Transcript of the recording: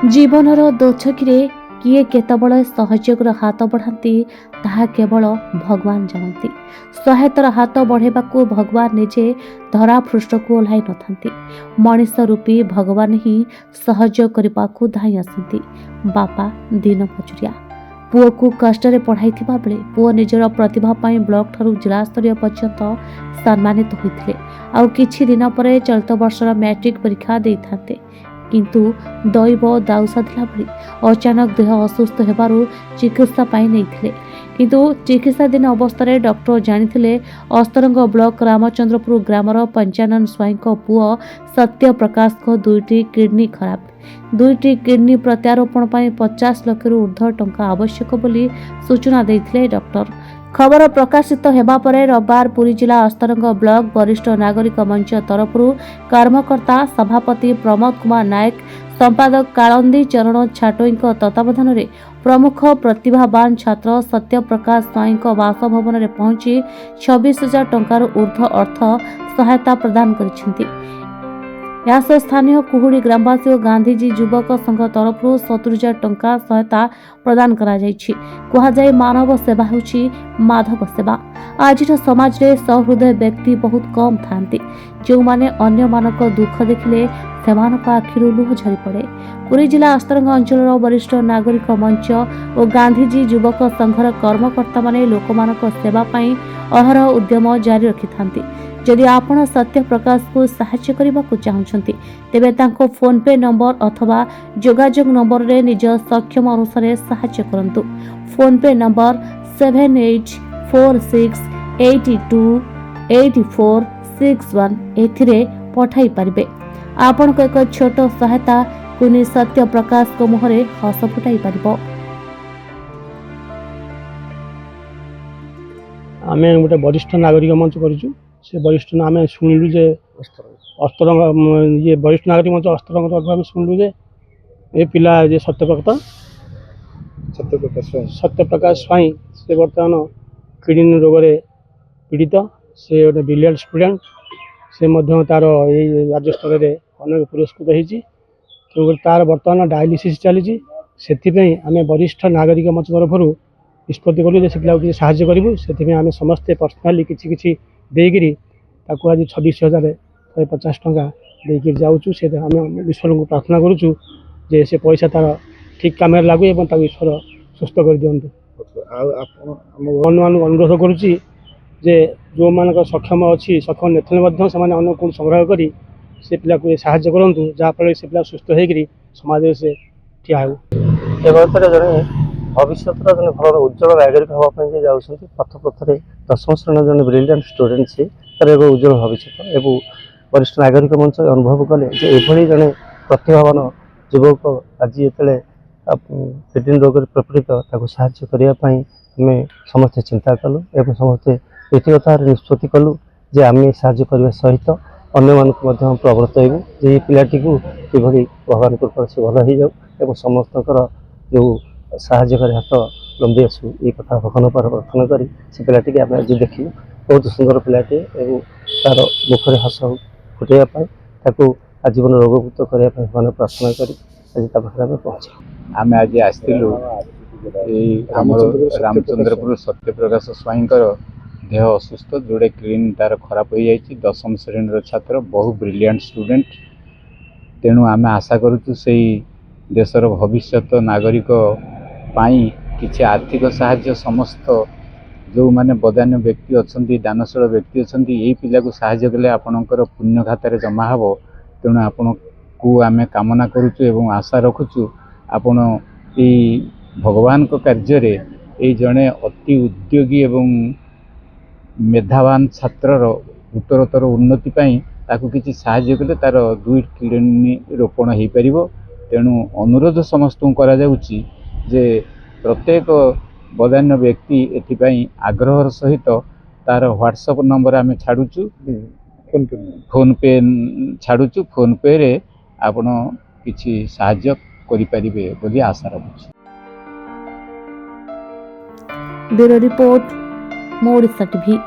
जीवनर दोछकी किए केतबल सहयोगर हाथ बढ़ाती ताहा केवल भगवान जानती। सहायतार हाथ बढ़ेबा भगवान निजे धरा पृष्ठ को ओह्लाई नथांती। मनीष रूपी भगवान ही सहयोग करने को धाई आसती। बापा दिन मजुरिया पुओ को कष्ट पढ़ाई बेले पुओ निजर प्रतिभा पाई ब्लॉक ठारू जिला स्तरीय पर्यंत सम्मानित होते। आउ किछि दिन पर चलित वर्षर मैट्रिक परीक्षा दे थाते, किंतु दैव दाऊ साधिला भली अचानक देह असुस्थ होबारु चिकित्सा पाई नहीं, किंतु चिकित्साधीन अवस्था डॉक्टर जानिथिले अस्तरंग ब्लॉक रामचंद्रपुर ग्रामर पंचानन स्वाई पुओ सत्य प्रकाश को दुईटी किडनी खराब। दुईटी किडनी प्रत्यारोपण पर 50 लाख ऊर्ध्व टंका आवश्यक बोली सूचना देथिले डॉक्टर। खबर प्रकाशित हेबा परे रविवार पुरी जिला अस्तरंग ब्लॉक वरिष्ठ नागरिक मंच तरफरु कर्मकर्ता सभापति प्रमोद कुमार नायक, संपादक कालंदी चरण छाटोई तत्वावधान में प्रमुख प्रतिभावान छात्र सत्य प्रकाश स्वाई बासभवन में पहुंची 26,000 टंकार ऊर्ध्व अर्थ सहायता प्रदान करिसेंती। यासह स्थानीय कुहुड़ी ग्रामवासी और गांधीजी युवक संघ तरफ 70,000 टंका सहायता प्रदान करा जायछि। कुहाजाय मानव सेवा होछि माधव सेवा। आज समाज रे सहृदय व्यक्ति बहुत कम थांती, जो माने अन्य मानक दुख देखिले सेमानक आखिरु लुह झरी पड़े। पुरी जिला अस्तरंग अंचल वरिष्ठ नागरिक मंच और गांधीजी युवक संघर कर्मकर्ता माने लोकमानक सेवा पई अहरह उद्यम जारी रखि थांती। जदि आपण सत्य प्रकाश को सहायता करने को चाहते तेबे तांको फोन पे नंबर अथवा जोगाजोग नंबर रे निज सक्षम अनुसार सहायता करंतु। फोन पे नंबर 7846828461 एथिरे पठाई पारिबे। आपण को एक छोट सहायता कुनी सत्य प्रकाश को मुहरे हस फुटाई पारिबो। आमे गोटे वरिष्ठ नागरिक मंच करूँ। से वरिष्ठ आम शुणिलु जे अस्तरंग ये वरिष्ठ नागरिक मंच अस्तरंग आम शुणिलु जे ये पिला जे सत्यप्रकाश स्वाई से बर्तमान किडनी रोग पीड़ित। से गोटे ब्रिलियंट स्टूडेंट। से तार ये राज्य स्तर में अनेक पुरस्कृत होती। तार बर्तमान डायलिसिस चली। से आम वरिष्ठ नागरिक मंच तरफ निष्पत्ति कलु से पिला किसी साहाय्य करूँ। से आम समस्ते पर्सनाली किसी देकरी ताकू आज 26,150 टंका देकर जाऊँ। से आम ईश्वर को प्रार्थना करुचु जे से पैसा तार ठीक काम लागू और ईश्वर सुस्थ कर दिंतु। अनुरोध करुच्ची जे जो मान सक्षम अच्छी सक्षम नेतृत्व से अन्य कौन संग्रह करी से पिला को साहाय्य करूँ, जहाँफल से पिला सुस्थ होकर समाज से ठिया हो। भविष्य जन भल उज्जवल नागरिक हाँपाई जाऊँ पथ पथरे 10वीं श्रेणी जन ब्रिलियंट स्टूडेंट से तार एक उज्जवल भविष्य एवं वरिष्ठ नागरिक मंच अनुभव कले ये जड़े प्रतिभावान युवक आज ये किडनी रोग प्रपीड़ित साहाय्य करने आम समस्ते चिंता कलु और समस्ते व्यक्तिगत निष्पत्ति कलु जे आम साहाय्य करने सहित अन्य मानक प्रवर्तयबू जे ये पिलाटी को किभली भगवान कृपा से भल हो जाऊ और समस्त जो साहाय्यकारी हाथ लंबी आसू ये कथा भगवान पर प्रार्थना करी से पिलाटी आम आज देखू बहुत सुंदर पिलाटे और तार मुखरे हस फुटाइवाई आजीवन रोगमुक्त करने भगवान प्रार्थना करी आज पाखे आम पहुँचे। आम आज आसलु रामचंद्रपुर सत्यप्रकाश स्वाई देह असुस्थ जोड़े किडनी तार खराब हो जाए। 10वीं श्रेणी छात्र बहु ब्रिलियंट स्टूडेंट। तेणु आम आशा करुचु से देशर भविष्य नागरिक पाई किसी आर्थिक साहाय्य समस्त जो माने बदान्य व्यक्ति अच्छा दानशील व्यक्ति अच्छा यही पिला को साहाय्य कले आपणकर पुण्य खातार जमा हे। तेणु आपण को आम कामना करुचु एवं आशा रखुचु आपण भगवान को कार्य रे ये जड़े अति उद्योगी एवं मेधावान छात्रर उत्तरोत्तर उन्नति पाई ताकू किसी साहाय्य कले तार 2 किडनी रोपण हो पार। तेणु अनुरोध समस्त करा जाउची जे प्रत्येक बदान्य व्यक्ति एथिपाई आग्रहर सहित तार व्हाट्सएप नंबर आम छाड़ुचु, फोन पे छाड़ुचु। फोन पे रे आपण किसी साहाय्य करि परिबे बोली आशा रखुछु। ब्यूरो रिपोर्ट, मोरिसा टीवी।